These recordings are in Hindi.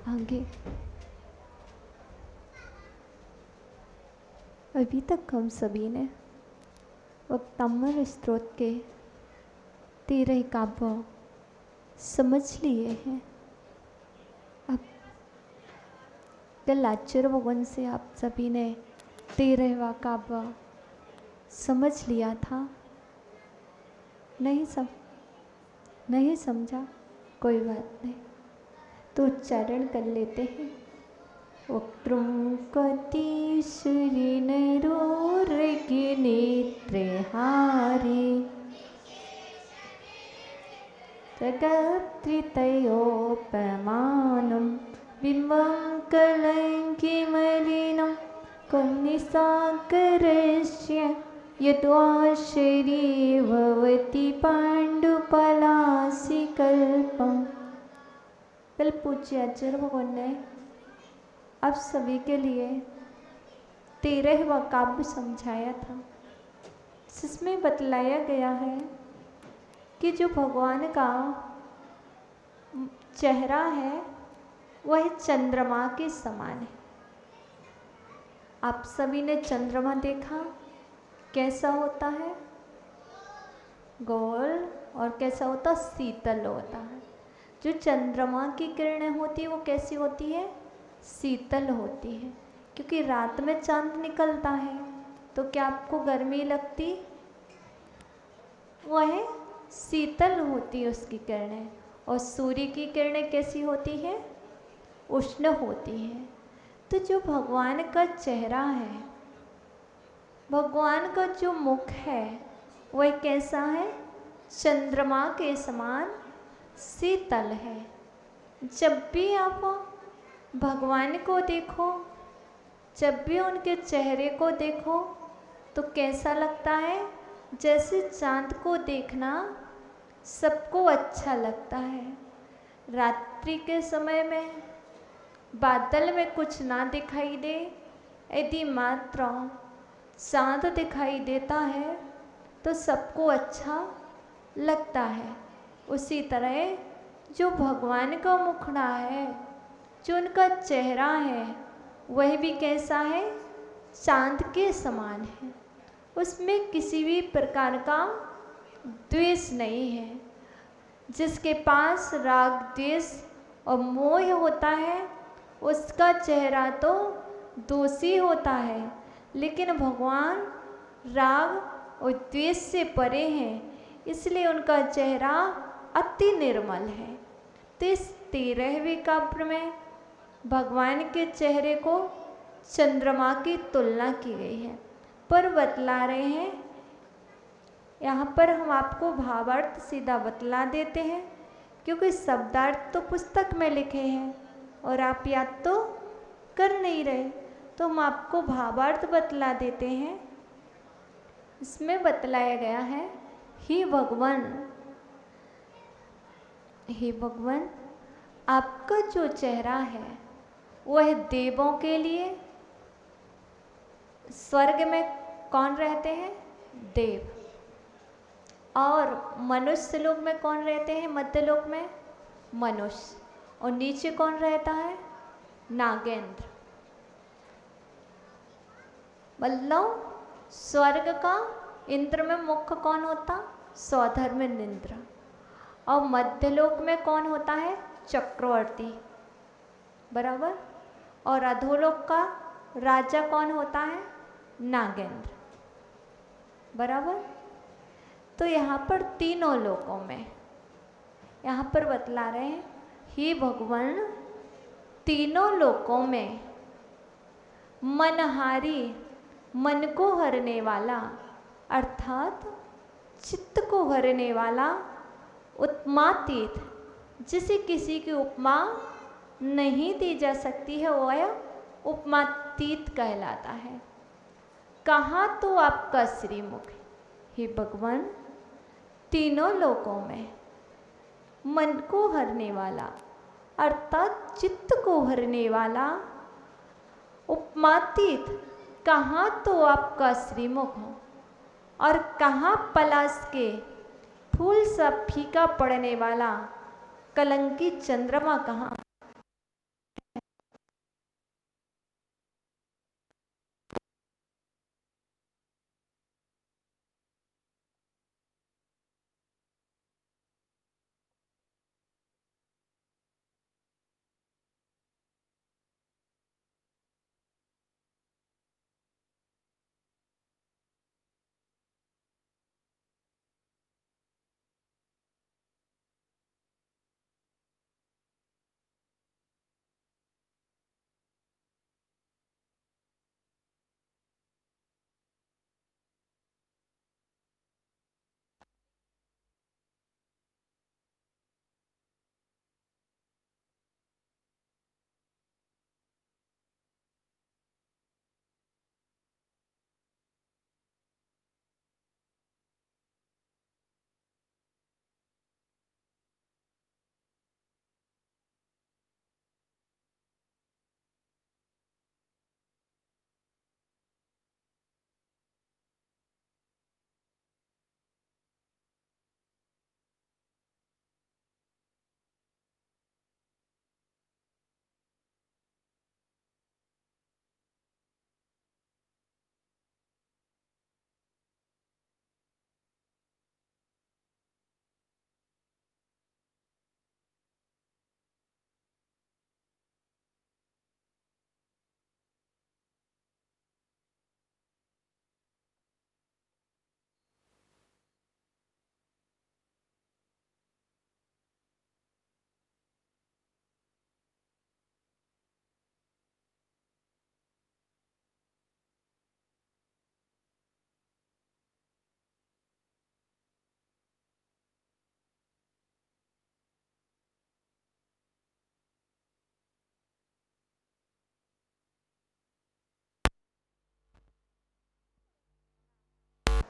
आगे अभी तक हम सभी ने वक्तामृत स्त्रोत के 13 काव्य समझ लिए हैं। अब कल आचार्य भगवान से आप सभी ने 13वां काव्य समझ लिया था? नहीं समझा? कोई बात नहीं, तो उच्चारण कर लेते हैं। वक्त्रं कति नेत्रे जगत्त्रितयोपमानं बिम्बं कलङ्किमलिनं कन्निसाकरस्य यद्वाशरी भवति पाण्डुपलासिकल्पम्। कल पूज्य आचार्य भगवान ने आप सभी के लिए 13वां काव्य समझाया था, जिसमें बतलाया गया है कि जो भगवान का चेहरा है वह चंद्रमा के समान है। आप सभी ने चंद्रमा देखा, कैसा होता है? गोल, और कैसा होता? शीतल होता है। जो चंद्रमा की किरणें होती है वो कैसी होती है? शीतल होती है, क्योंकि रात में चांद निकलता है तो क्या आपको गर्मी लगती? वह शीतल होती है उसकी किरणें। और सूर्य की किरणें कैसी होती है? उष्ण होती है। तो जो भगवान का चेहरा है, भगवान का जो मुख है वह कैसा है? चंद्रमा के समान शीतल है। जब भी आप भगवान को देखो, जब भी उनके चेहरे को देखो तो कैसा लगता है? जैसे चांद को देखना सबको अच्छा लगता है। रात्रि के समय में बादल में कुछ ना दिखाई दे, यदि मात्र चांद दिखाई देता है तो सबको अच्छा लगता है। उसी तरह जो भगवान का मुखड़ा है, जो उनका चेहरा है, वह भी कैसा है? चांद के समान है। उसमें किसी भी प्रकार का द्वेष नहीं है। जिसके पास राग, द्वेष और मोह होता है उसका चेहरा तो दोषी होता है, लेकिन भगवान राग और द्वेष से परे हैं, इसलिए उनका चेहरा अति निर्मल है। तो इस 13वें काव्य में भगवान के चेहरे को चंद्रमा की तुलना की गई है, पर बतला रहे हैं। यहाँ पर हम आपको भावार्थ सीधा बतला देते हैं, क्योंकि शब्दार्थ तो पुस्तक में लिखे हैं और आप याद तो कर नहीं रहे, तो हम आपको भावार्थ बतला देते हैं। इसमें बतलाया गया है, हे भगवान, आपका जो चेहरा है वह देवों के लिए, स्वर्ग में कौन रहते हैं? देव। और मनुष्य लोक में कौन रहते हैं? मध्य लोक में मनुष्य। और नीचे कौन रहता है? नागेंद्र। मतलब स्वर्ग का इंद्र में मुख्य कौन होता? सौधर्म इंद्र। और मध्य लोक में कौन होता है? चक्रवर्ती, बराबर। और अधोलोक का राजा कौन होता है? नागेंद्र, बराबर। तो यहाँ पर तीनों लोकों में यहाँ पर बतला रहे हैं, हे भगवान, तीनों लोकों में मनहारी, मन को हरने वाला, अर्थात चित्त को हरने वाला, उपमातीत, जिसे किसी की उपमा नहीं दी जा सकती है, वह उपमातीत कहलाता है। कहाँ तो आपका श्रीमुख, हे भगवान, तीनों लोकों में मन को हरने वाला, अर्थात चित्त को हरने वाला, उपमातीत, कहाँ तो आपका श्रीमुख हो, और कहाँ पलाश के फूल सा फीका पड़ने वाला कलंकी चंद्रमा कहाँ?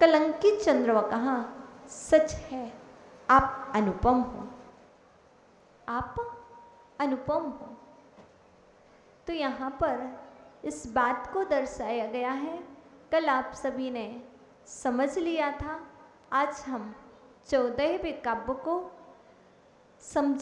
कलंकित चंद्रमा कहाँ, सच है आप अनुपम हो, आप अनुपम हो। तो यहाँ पर इस बात को दर्शाया गया है। कल आप सभी ने समझ लिया था, आज हम 14वें काव्य को समझ